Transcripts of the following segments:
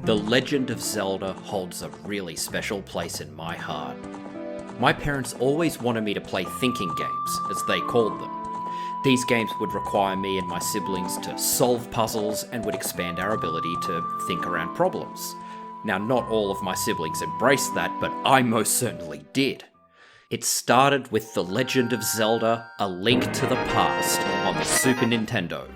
The Legend of Zelda holds a really special place in my heart. My parents always wanted me to play thinking games, as they called them. These games would require me and my siblings to solve puzzles and would expand our ability to think around problems. Now, not all of my siblings embraced that, but I most certainly did. It started with The Legend of Zelda: A Link to the Past on the Super Nintendo.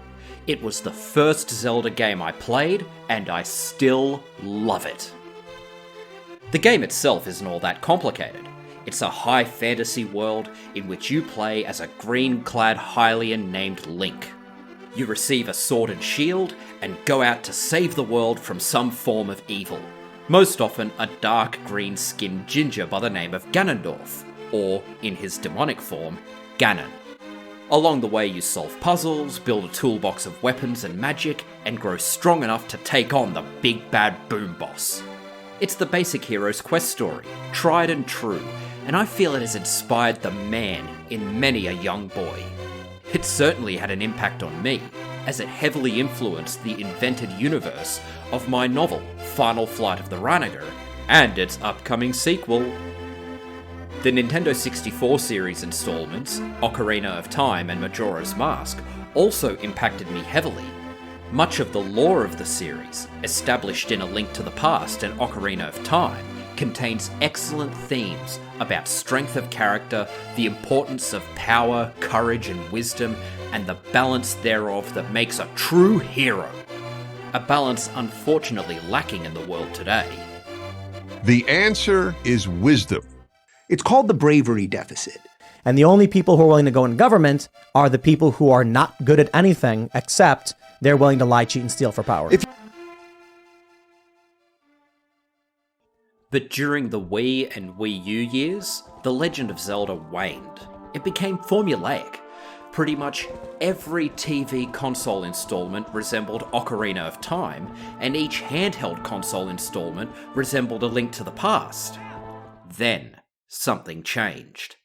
It was the first Zelda game I played, and I still love it. The game itself isn't all that complicated. It's a high fantasy world in which you play as a green-clad Hylian named Link. You receive a sword and shield, and go out to save the world from some form of evil. Most often a dark green-skinned ginger by the name of Ganondorf, or, in his demonic form, Ganon. Along the way you solve puzzles, build a toolbox of weapons and magic, and grow strong enough to take on the big bad boom boss. It's the basic hero's quest story, tried and true, and I feel it has inspired the man in many a young boy. It certainly had an impact on me, as it heavily influenced the invented universe of my novel, Final Flight of the Ryanager, and its upcoming sequel. The Nintendo 64 series installments, Ocarina of Time and Majora's Mask, also impacted me heavily. Much of the lore of the series, established in A Link to the Past and Ocarina of Time, contains excellent themes about strength of character, the importance of power, courage and wisdom, and the balance thereof that makes a true hero. A balance unfortunately lacking in the world today. The answer is wisdom. It's called the bravery deficit. And the only people who are willing to go in government are the people who are not good at anything except they're willing to lie, cheat, and steal for power. But during the Wii and Wii U years, The Legend of Zelda waned. It became formulaic. Pretty much every TV console installment resembled Ocarina of Time, and each handheld console installment resembled A Link to the Past. Then, something changed.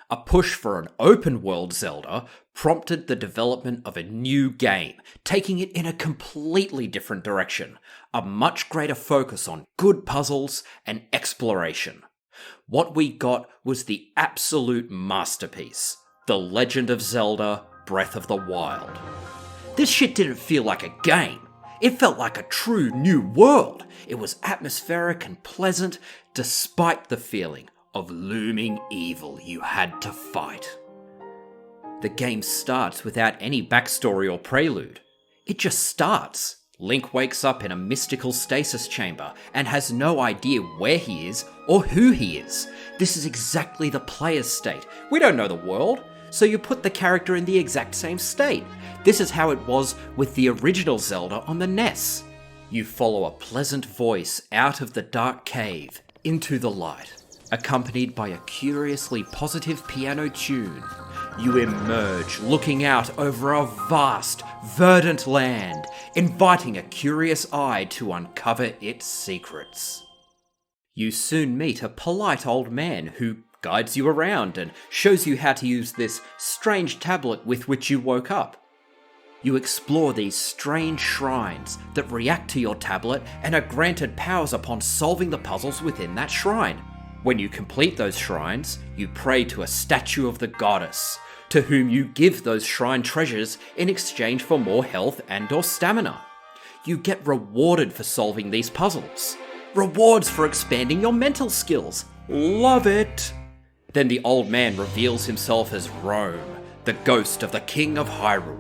A push for an open-world Zelda prompted the development of a new game, taking it in a completely different direction, a much greater focus on good puzzles and exploration. What we got was the absolute masterpiece, The Legend of Zelda: Breath of the Wild. This shit didn't feel like a game. It felt like a true new world. It was atmospheric and pleasant, despite the feeling of looming evil you had to fight. The game starts without any backstory or prelude. It just starts. Link wakes up in a mystical stasis chamber and has no idea where he is or who he is. This is exactly the player's state. We don't know the world, so you put the character in the exact same state. This is how it was with the original Zelda on the NES. You follow a pleasant voice out of the dark cave into the light. Accompanied by a curiously positive piano tune, you emerge looking out over a vast, verdant land, inviting a curious eye to uncover its secrets. You soon meet a polite old man who guides you around and shows you how to use this strange tablet with which you woke up. You explore these strange shrines that react to your tablet and are granted powers upon solving the puzzles within that shrine. When you complete those shrines, you pray to a statue of the goddess, to whom you give those shrine treasures in exchange for more health and/or stamina. You get rewarded for solving these puzzles. Rewards for expanding your mental skills. Love it! Then the old man reveals himself as Rome, the ghost of the King of Hyrule.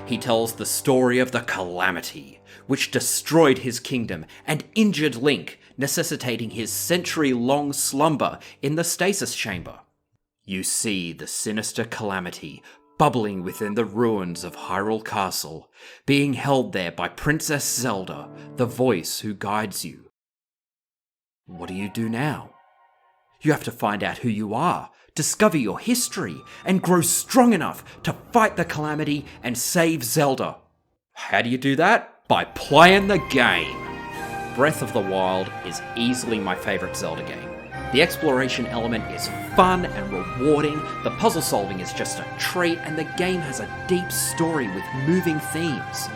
He tells the story of the Calamity, which destroyed his kingdom and injured Link, necessitating his century-long slumber in the stasis chamber. You see the sinister Calamity bubbling within the ruins of Hyrule Castle, being held there by Princess Zelda, the voice who guides you. What do you do now? You have to find out who you are, discover your history, and grow strong enough to fight the Calamity and save Zelda. How do you do that? By playing the game. Breath of the Wild is easily my favourite Zelda game. The exploration element is fun and rewarding, the puzzle solving is just a treat, and the game has a deep story with moving themes.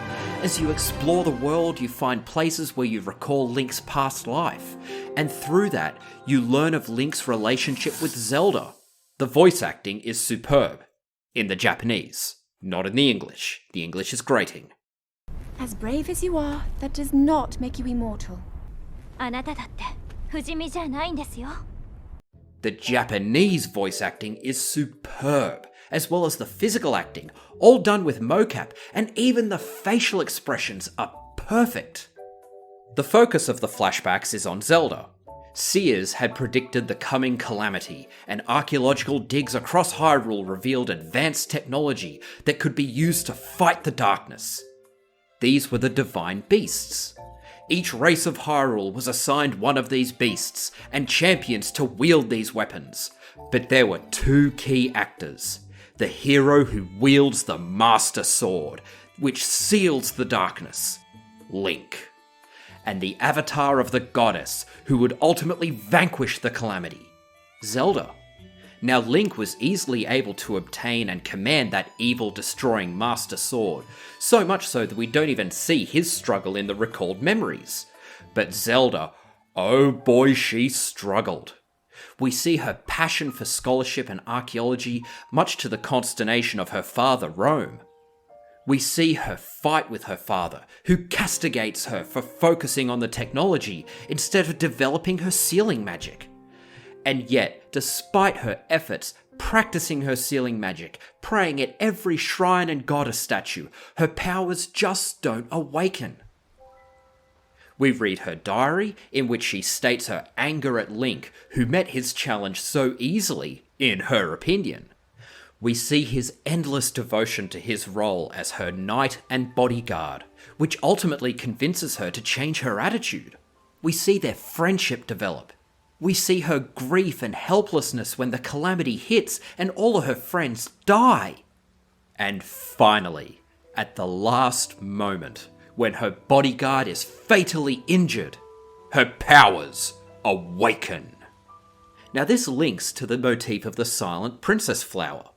As you explore the world, you find places where you recall Link's past life, and through that, you learn of Link's relationship with Zelda. The voice acting is superb. In the Japanese, not in the English. The English is grating. As brave as you are, that does not make you immortal. あなただって不死身じゃないんですよ。 The Japanese voice acting is superb, as well as the physical acting, all done with mocap, and even the facial expressions are perfect. The focus of the flashbacks is on Zelda. Seers had predicted the coming calamity, and archaeological digs across Hyrule revealed advanced technology that could be used to fight the darkness. These were the divine beasts. Each race of Hyrule was assigned one of these beasts, and champions to wield these weapons. But there were two key actors. The hero who wields the Master Sword, which seals the darkness, Link. And the avatar of the goddess, who would ultimately vanquish the calamity, Zelda. Now Link was easily able to obtain and command that evil-destroying Master Sword, so much so that we don't even see his struggle in the recalled memories. But Zelda, oh boy, she struggled. We see her passion for scholarship and archaeology, much to the consternation of her father, Rome. We see her fight with her father, who castigates her for focusing on the technology instead of developing her sealing magic. And yet, despite her efforts, practicing her sealing magic, praying at every shrine and goddess statue, her powers just don't awaken. We read her diary, in which she states her anger at Link, who met his challenge so easily, in her opinion. We see his endless devotion to his role as her knight and bodyguard, which ultimately convinces her to change her attitude. We see their friendship develop. We see her grief and helplessness when the calamity hits and all of her friends die. And finally, at the last moment, when her bodyguard is fatally injured, her powers awaken. Now this links to the motif of the Silent Princess flower.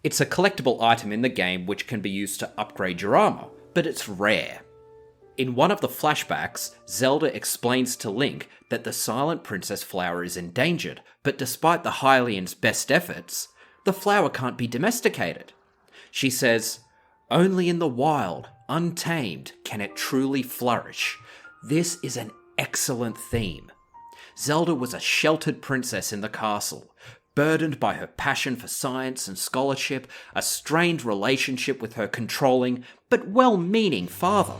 It's a collectible item in the game which can be used to upgrade your armor, but it's rare. In one of the flashbacks, Zelda explains to Link that the Silent Princess flower is endangered, but despite the Hylian's best efforts, the flower can't be domesticated. She says, "Only in the wild, untamed, can it truly flourish." This is an excellent theme. Zelda was a sheltered princess in the castle, burdened by her passion for science and scholarship, a strained relationship with her controlling but well-meaning father,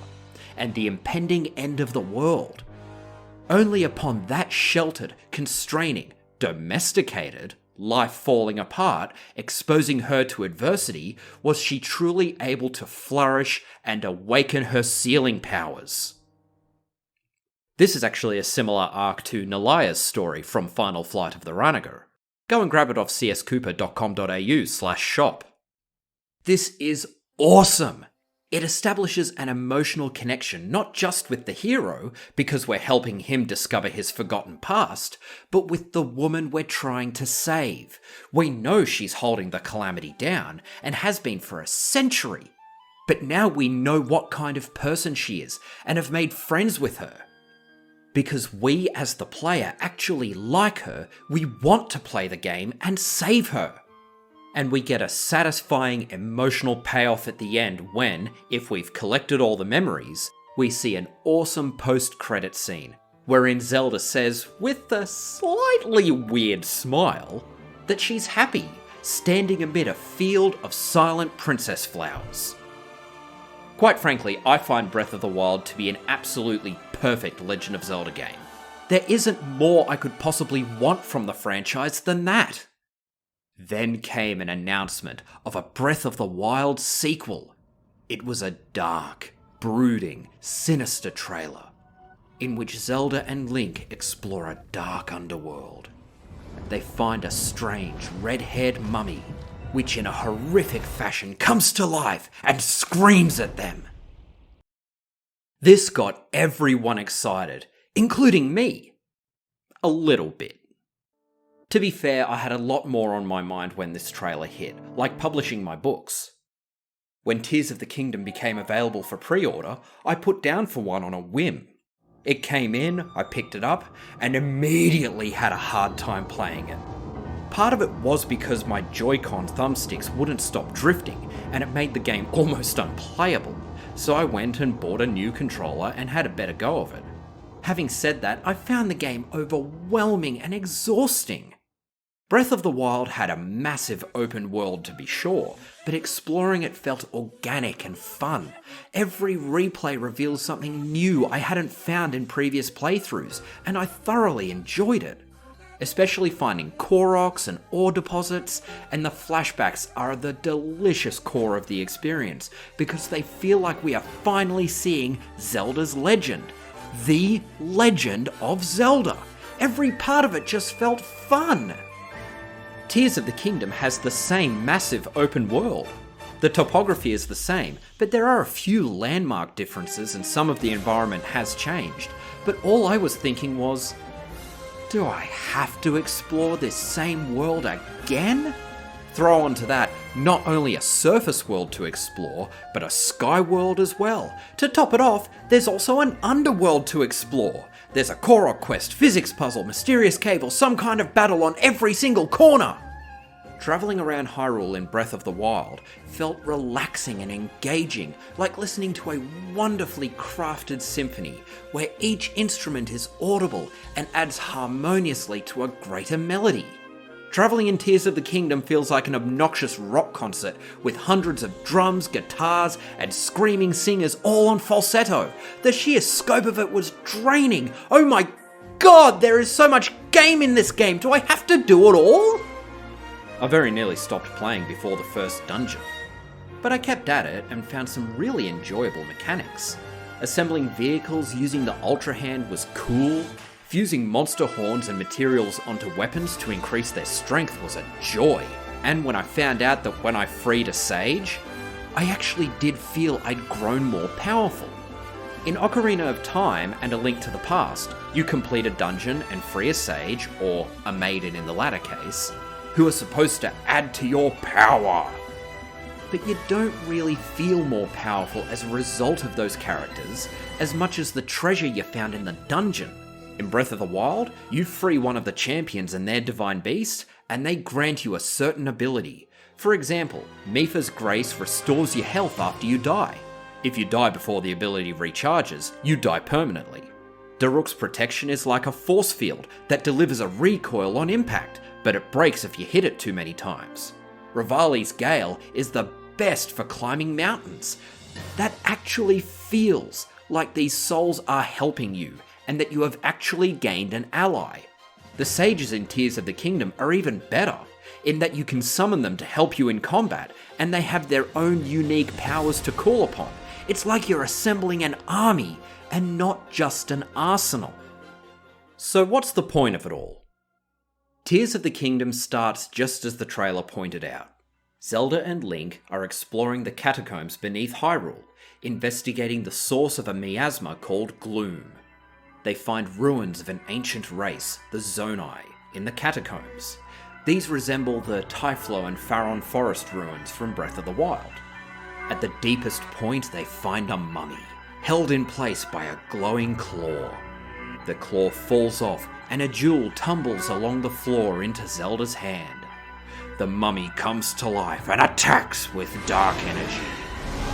and the impending end of the world. Only upon that sheltered, constraining, domesticated life falling apart, exposing her to adversity, was she truly able to flourish and awaken her sealing powers. This is actually a similar arc to Nalaya's story from Final Flight of the Ranaga. Go and grab it off cscooper.com.au/shop. This is awesome! It establishes an emotional connection not just with the hero, because we're helping him discover his forgotten past, but with the woman we're trying to save. We know she's holding the calamity down, and has been for a century. But now we know what kind of person she is, and have made friends with her. Because we, as the player, actually like her, we want to play the game and save her. And we get a satisfying emotional payoff at the end when, if we've collected all the memories, we see an awesome post-credit scene, wherein Zelda says, with a slightly weird smile, that she's happy, standing amid a field of silent princess flowers. Quite frankly, I find Breath of the Wild to be an absolutely perfect Legend of Zelda game. There isn't more I could possibly want from the franchise than that. Then came an announcement of a Breath of the Wild sequel. It was a dark, brooding, sinister trailer, in which Zelda and Link explore a dark underworld. They find a strange, red-haired mummy, which in a horrific fashion comes to life and screams at them. This got everyone excited, including me. A little bit. To be fair, I had a lot more on my mind when this trailer hit, like publishing my books. When Tears of the Kingdom became available for pre-order, I put down for one on a whim. It came in, I picked it up, and immediately had a hard time playing it. Part of it was because my Joy-Con thumbsticks wouldn't stop drifting, and it made the game almost unplayable, so I went and bought a new controller and had a better go of it. Having said that, I found the game overwhelming and exhausting. Breath of the Wild had a massive open world to be sure, but exploring it felt organic and fun. Every replay reveals something new I hadn't found in previous playthroughs, and I thoroughly enjoyed it. Especially finding Koroks and ore deposits, and the flashbacks are the delicious core of the experience, because they feel like we are finally seeing Zelda's legend. The Legend of Zelda. Every part of it just felt fun. Tears of the Kingdom has the same massive open world. The topography is the same, but there are a few landmark differences and some of the environment has changed. But all I was thinking was, do I have to explore this same world again? Throw onto that not only a surface world to explore, but a sky world as well. To top it off, there's also an underworld to explore. There's a Korok quest, physics puzzle, mysterious cave, or some kind of battle on every single corner. Travelling around Hyrule in Breath of the Wild felt relaxing and engaging, like listening to a wonderfully crafted symphony, where each instrument is audible and adds harmoniously to a greater melody. Travelling in Tears of the Kingdom feels like an obnoxious rock concert with hundreds of drums, guitars, and screaming singers all on falsetto. The sheer scope of it was draining. Oh my god, there is so much game in this game. Do I have to do it all? I very nearly stopped playing before the first dungeon. But I kept at it and found some really enjoyable mechanics. Assembling vehicles using the Ultra Hand was cool. Fusing monster horns and materials onto weapons to increase their strength was a joy. And when I found out that when I freed a sage, I actually did feel I'd grown more powerful. In Ocarina of Time and A Link to the Past, you complete a dungeon and free a sage, or a maiden in the latter case, who are supposed to add to your power. But you don't really feel more powerful as a result of those characters as much as the treasure you found in the dungeon. In Breath of the Wild, you free one of the champions and their divine beast, and they grant you a certain ability. For example, Mipha's Grace restores your health after you die. If you die before the ability recharges, you die permanently. Daruk's protection is like a force field that delivers a recoil on impact, but it breaks if you hit it too many times. Rivali's Gale is the best for climbing mountains. That actually feels like these souls are helping you, and that you have actually gained an ally. The sages in Tears of the Kingdom are even better, in that you can summon them to help you in combat, and they have their own unique powers to call upon. It's like you're assembling an army, and not just an arsenal. So what's the point of it all? Tears of the Kingdom starts just as the trailer pointed out. Zelda and Link are exploring the catacombs beneath Hyrule, investigating the source of a miasma called gloom. They find ruins of an ancient race, the Zonai, in the catacombs. These resemble the Typhlo and Faron Forest ruins from Breath of the Wild. At the deepest point, they find a mummy, held in place by a glowing claw. The claw falls off, and a jewel tumbles along the floor into Zelda's hand. The mummy comes to life and attacks with dark energy.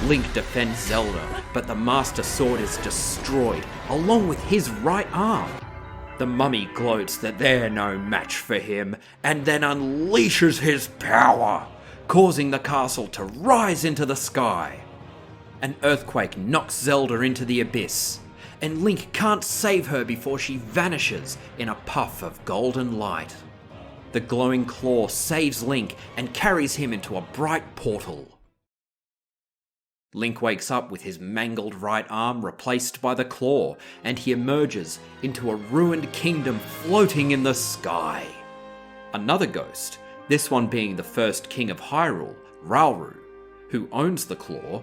Link defends Zelda, but the Master Sword is destroyed, along with his right arm. The mummy gloats that they're no match for him, and then unleashes his power, causing the castle to rise into the sky. An earthquake knocks Zelda into the abyss, and Link can't save her before she vanishes in a puff of golden light. The glowing claw saves Link and carries him into a bright portal. Link wakes up with his mangled right arm replaced by the claw, and he emerges into a ruined kingdom floating in the sky. Another ghost, this one being the first king of Hyrule, Ralru, who owns the claw,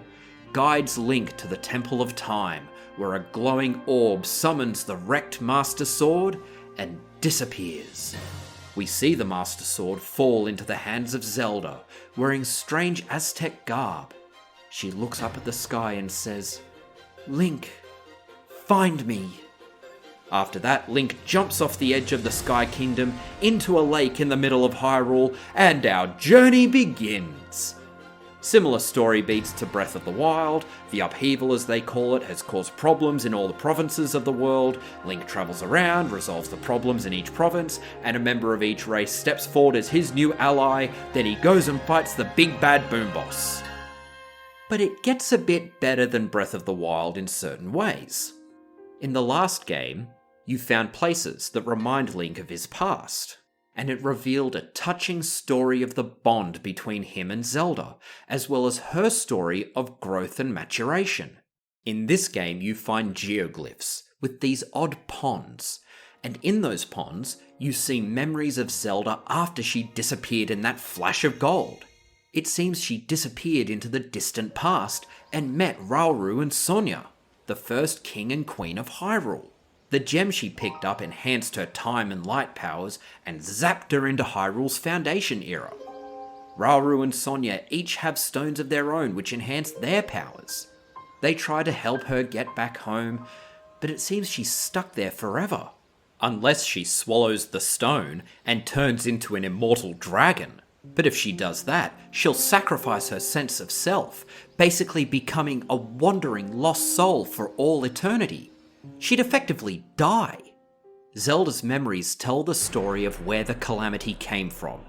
guides Link to the Temple of Time, where a glowing orb summons the wrecked Master Sword and disappears. We see the Master Sword fall into the hands of Zelda, wearing strange Aztec garb. She looks up at the sky and says, "Link, find me." After that, Link jumps off the edge of the Sky Kingdom into a lake in the middle of Hyrule, and our journey begins. Similar story beats to Breath of the Wild. The upheaval, as they call it, has caused problems in all the provinces of the world. Link travels around, resolves the problems in each province, and a member of each race steps forward as his new ally. Then he goes and fights the big bad boom boss. But it gets a bit better than Breath of the Wild in certain ways. In the last game, you found places that remind Link of his past, and it revealed a touching story of the bond between him and Zelda, as well as her story of growth and maturation. In this game, you find geoglyphs with these odd ponds, and in those ponds, you see memories of Zelda after she disappeared in that flash of gold. It seems she disappeared into the distant past and met Rauru and Sonia, the first king and queen of Hyrule. The gem she picked up enhanced her time and light powers and zapped her into Hyrule's Foundation era. Rauru and Sonia each have stones of their own which enhance their powers. They try to help her get back home, but it seems she's stuck there forever. Unless she swallows the stone and turns into an immortal dragon. But if she does that, she'll sacrifice her sense of self, basically becoming a wandering lost soul for all eternity. She'd effectively die. Zelda's memories tell the story of where the calamity came from.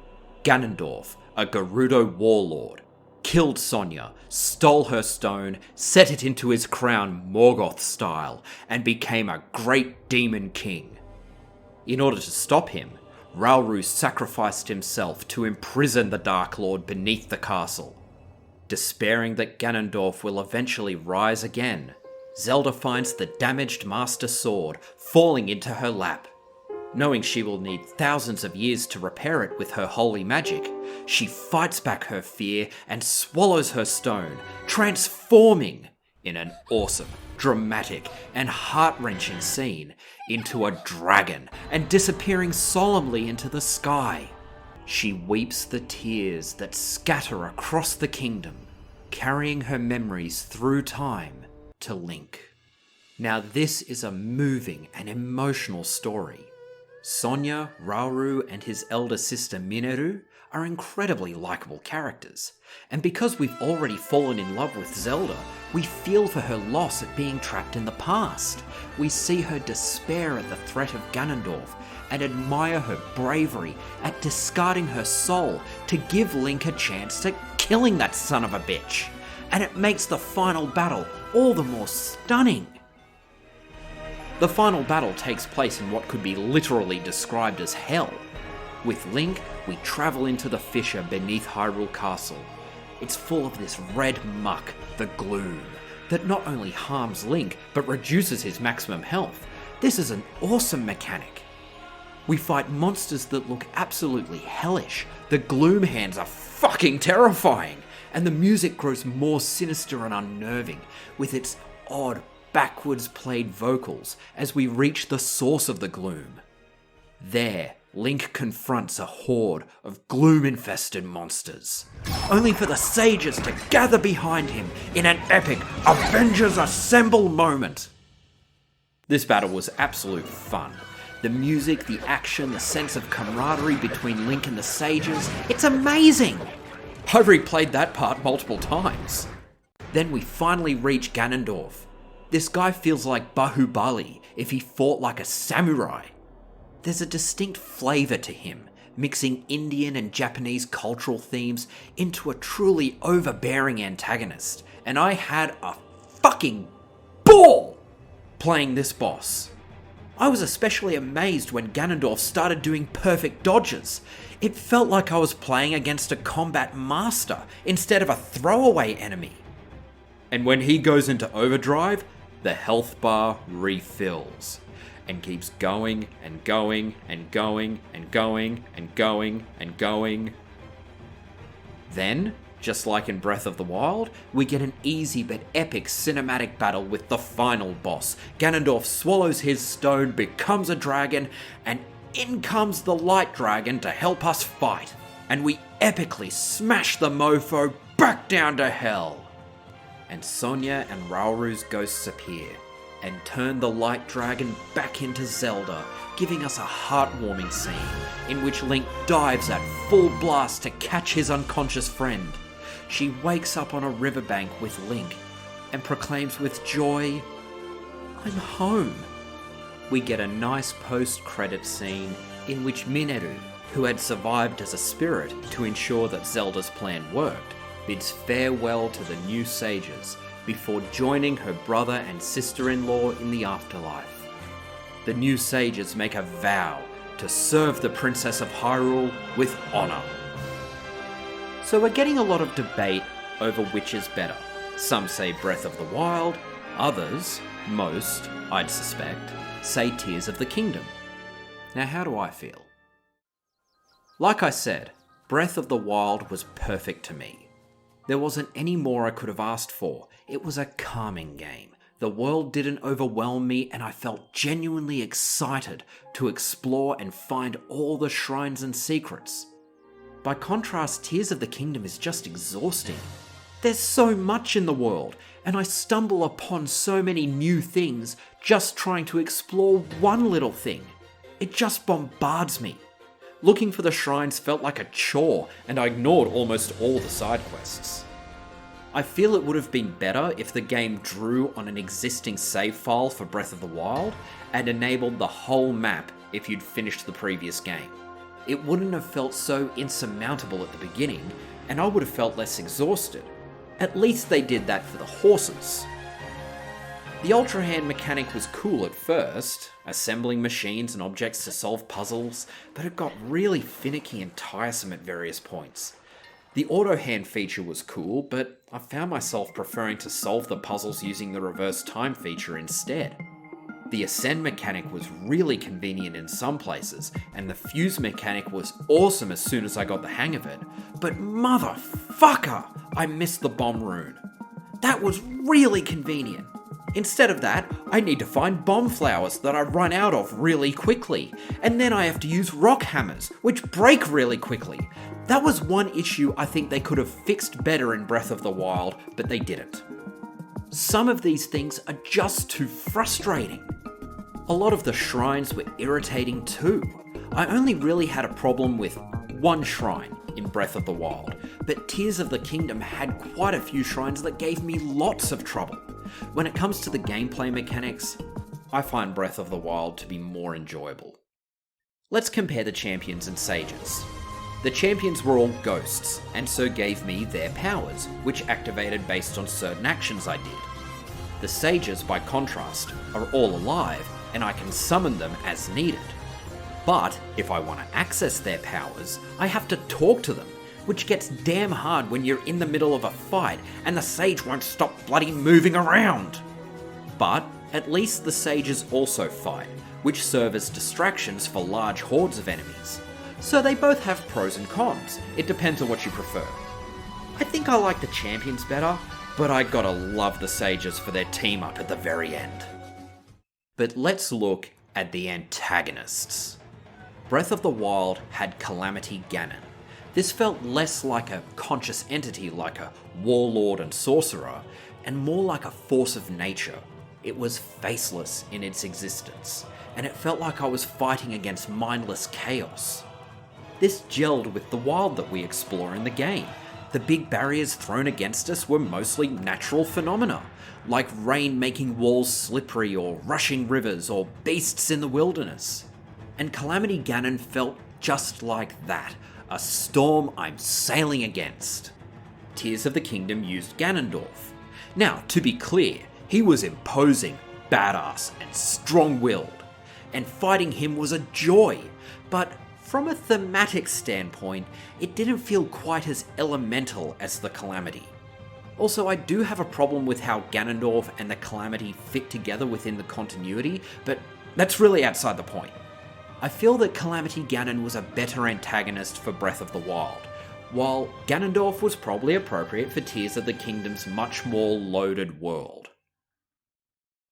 Ganondorf, a Gerudo warlord, killed Sonia, stole her stone, set it into his crown Morgoth style, and became a great demon king. In order to stop him, Rauru sacrificed himself to imprison the Dark Lord beneath the castle. Despairing that Ganondorf will eventually rise again, Zelda finds the damaged Master Sword falling into her lap. Knowing she will need thousands of years to repair it with her holy magic, she fights back her fear and swallows her stone, transforming, in an awesome, dramatic, and heart-wrenching scene, into a dragon and disappearing solemnly into the sky. She weeps the tears that scatter across the kingdom, carrying her memories through time to Link. Now this is a moving and emotional story. Sonia, Rauru, and his elder sister Mineru are incredibly likable characters, and because we've already fallen in love with Zelda, we feel for her loss at being trapped in the past. We see her despair at the threat of Ganondorf, and admire her bravery at discarding her soul to give Link a chance at killing that son of a bitch. And it makes the final battle all the more stunning. The final battle takes place in what could be literally described as hell. With Link, we travel into the fissure beneath Hyrule Castle. It's full of this red muck, the gloom, that not only harms Link, but reduces his maximum health. This is an awesome mechanic. We fight monsters that look absolutely hellish. The gloom hands are fucking terrifying, and the music grows more sinister and unnerving, with its odd, backwards played vocals as we reach the source of the gloom. There, Link confronts a horde of gloom-infested monsters, only for the sages to gather behind him in an epic Avengers Assemble moment. This battle was absolute fun. The music, the action, the sense of camaraderie between Link and the sages, it's amazing! I've replayed that part multiple times. Then we finally reach Ganondorf. This guy feels like Bahubali if he fought like a samurai. There's a distinct flavour to him, mixing Indian and Japanese cultural themes into a truly overbearing antagonist, and I had a fucking ball playing this boss. I was especially amazed when Ganondorf started doing perfect dodges. It felt like I was playing against a combat master instead of a throwaway enemy. And when he goes into overdrive, the health bar refills and keeps going and going and going and going and going and going. Then, just like in Breath of the Wild, we get an easy but epic cinematic battle with the final boss. Ganondorf swallows his stone, becomes a dragon, and in comes the light dragon to help us fight. And we epically smash the mofo back down to hell. and Sonia and Rauru's ghosts appear and turn the Light Dragon back into Zelda, giving us a heartwarming scene in which Link dives at full blast to catch his unconscious friend. She wakes up on a riverbank with Link and proclaims with joy, "I'm home." We get a nice post-credit scene in which Mineru, who had survived as a spirit to ensure that Zelda's plan worked, bids farewell to the new sages before joining her brother and sister-in-law in the afterlife. The new sages make a vow to serve the Princess of Hyrule with honor. So we're getting a lot of debate over which is better. Some say Breath of the Wild, others, most, I'd suspect, say Tears of the Kingdom. Now how do I feel? Like I said, Breath of the Wild was perfect to me. There wasn't any more I could have asked for. It was a calming game. The world didn't overwhelm me, and I felt genuinely excited to explore and find all the shrines and secrets. By contrast, Tears of the Kingdom is just exhausting. There's so much in the world, and I stumble upon so many new things just trying to explore one little thing. It just bombards me. Looking for the shrines felt like a chore, and I ignored almost all the side quests. I feel it would have been better if the game drew on an existing save file for Breath of the Wild and enabled the whole map if you'd finished the previous game. It wouldn't have felt so insurmountable at the beginning, and I would have felt less exhausted. At least they did that for the horses. The Ultra Hand mechanic was cool at first, assembling machines and objects to solve puzzles, but it got really finicky and tiresome at various points. The Auto Hand feature was cool, but I found myself preferring to solve the puzzles using the reverse time feature instead. The Ascend mechanic was really convenient in some places, and the Fuse mechanic was awesome as soon as I got the hang of it, but motherfucker, I missed the bomb rune. That was really convenient. Instead of that, I need to find bomb flowers that I run out of really quickly, and then I have to use rock hammers, which break really quickly. That was one issue I think they could have fixed better in Breath of the Wild, but they didn't. Some of these things are just too frustrating. A lot of the shrines were irritating too. I only really had a problem with one shrine in Breath of the Wild, but Tears of the Kingdom had quite a few shrines that gave me lots of trouble. When it comes to the gameplay mechanics, I find Breath of the Wild to be more enjoyable. Let's compare the champions and sages. The champions were all ghosts, and so gave me their powers, which activated based on certain actions I did. The sages, by contrast, are all alive, and I can summon them as needed. But if I want to access their powers, I have to talk to them, which gets damn hard when you're in the middle of a fight and the sage won't stop bloody moving around. But at least the sages also fight, which serve as distractions for large hordes of enemies. So they both have pros and cons. It depends on what you prefer. I think I like the champions better, but I gotta love the sages for their team up at the very end. But let's look at the antagonists. Breath of the Wild had Calamity Ganon. This felt less like a conscious entity like a warlord and sorcerer, and more like a force of nature. It was faceless in its existence, and it felt like I was fighting against mindless chaos. This gelled with the wild that we explore in the game. The big barriers thrown against us were mostly natural phenomena, like rain making walls slippery or rushing rivers or beasts in the wilderness. And Calamity Ganon felt just like that, a storm I'm sailing against. Tears of the Kingdom used Ganondorf. Now, to be clear, he was imposing, badass, and strong-willed, and fighting him was a joy, but from a thematic standpoint, it didn't feel quite as elemental as the Calamity. Also, I do have a problem with how Ganondorf and the Calamity fit together within the continuity, but that's really outside the point. I feel that Calamity Ganon was a better antagonist for Breath of the Wild, while Ganondorf was probably appropriate for Tears of the Kingdom's much more loaded world.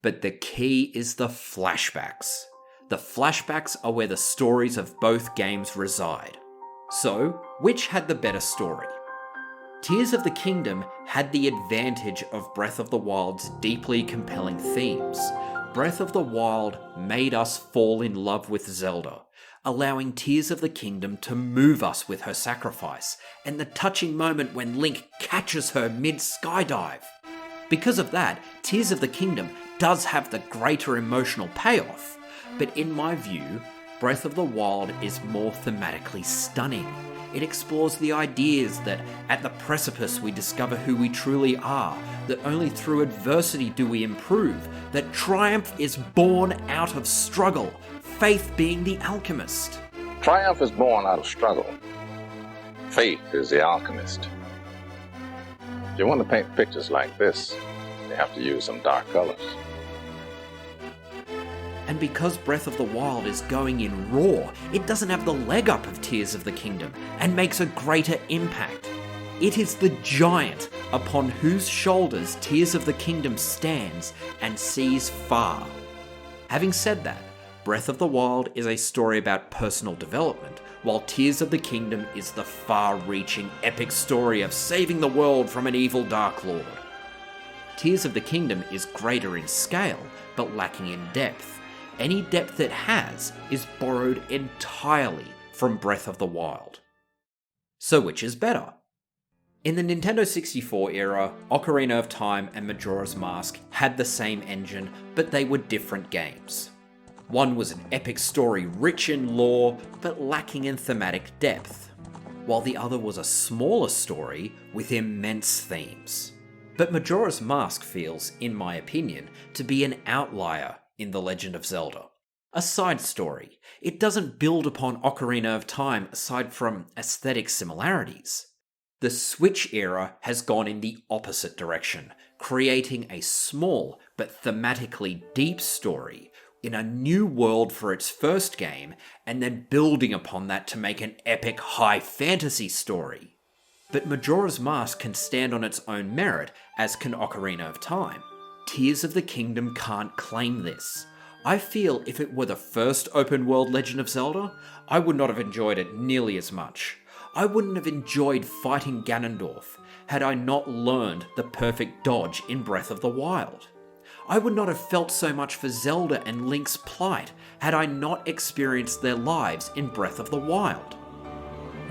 But the key is the flashbacks. The flashbacks are where the stories of both games reside. So, which had the better story? Tears of the Kingdom had the advantage of Breath of the Wild's deeply compelling themes. Breath of the Wild made us fall in love with Zelda, allowing Tears of the Kingdom to move us with her sacrifice, and the touching moment when Link catches her mid-skydive. Because of that, Tears of the Kingdom does have the greater emotional payoff, but in my view, Breath of the Wild is more thematically stunning. It explores the ideas that at the precipice we discover who we truly are, that only through adversity do we improve, that triumph is born out of struggle, faith being the alchemist. Triumph is born out of struggle. Faith is the alchemist. If you want to paint pictures like this, you have to use some dark colors. And because Breath of the Wild is going in raw, it doesn't have the leg up of Tears of the Kingdom and makes a greater impact. It is the giant upon whose shoulders Tears of the Kingdom stands and sees far. Having said that, Breath of the Wild is a story about personal development, while Tears of the Kingdom is the far-reaching epic story of saving the world from an evil Dark Lord. Tears of the Kingdom is greater in scale, but lacking in depth. Any depth it has is borrowed entirely from Breath of the Wild. So which is better? In the Nintendo 64 era, Ocarina of Time and Majora's Mask had the same engine, but they were different games. One was an epic story rich in lore, but lacking in thematic depth, while the other was a smaller story with immense themes. But Majora's Mask feels, in my opinion, to be an outlier in The Legend of Zelda. A side story. It doesn't build upon Ocarina of Time aside from aesthetic similarities. The Switch era has gone in the opposite direction, creating a small but thematically deep story in a new world for its first game, and then building upon that to make an epic high fantasy story. But Majora's Mask can stand on its own merit, as can Ocarina of Time. Tears of the Kingdom can't claim this. I feel if it were the first open-world Legend of Zelda, I would not have enjoyed it nearly as much. I wouldn't have enjoyed fighting Ganondorf had I not learned the perfect dodge in Breath of the Wild. I would not have felt so much for Zelda and Link's plight had I not experienced their lives in Breath of the Wild.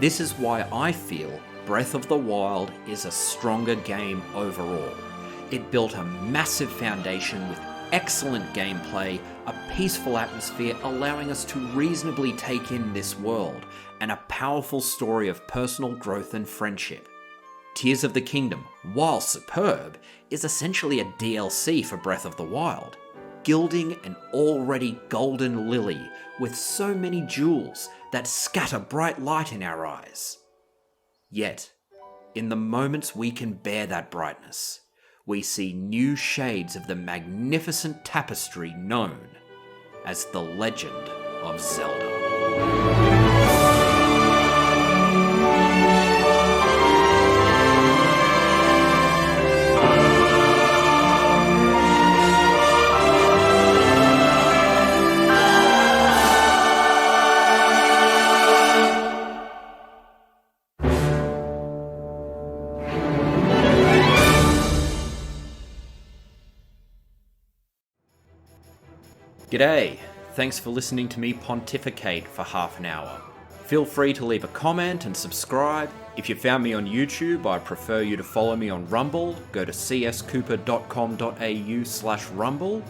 This is why I feel Breath of the Wild is a stronger game overall. It built a massive foundation with excellent gameplay, a peaceful atmosphere allowing us to reasonably take in this world, and a powerful story of personal growth and friendship. Tears of the Kingdom, while superb, is essentially a DLC for Breath of the Wild, gilding an already golden lily with so many jewels that scatter bright light in our eyes. Yet, in the moments we can bear that brightness, we see new shades of the magnificent tapestry known as The Legend of Zelda. G'day, thanks for listening to me pontificate for half an hour. Feel free to leave a comment and subscribe. If you found me on YouTube, I prefer you to follow me on Rumble. Go to cscooper.com.au/rumble.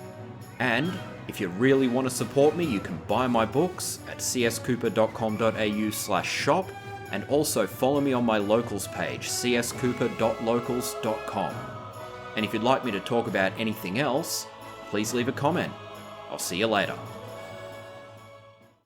And if you really want to support me, you can buy my books at cscooper.com.au/shop, and also follow me on my locals page, cscooper.locals.com. And if you'd like me to talk about anything else, please leave a comment. I'll see you later.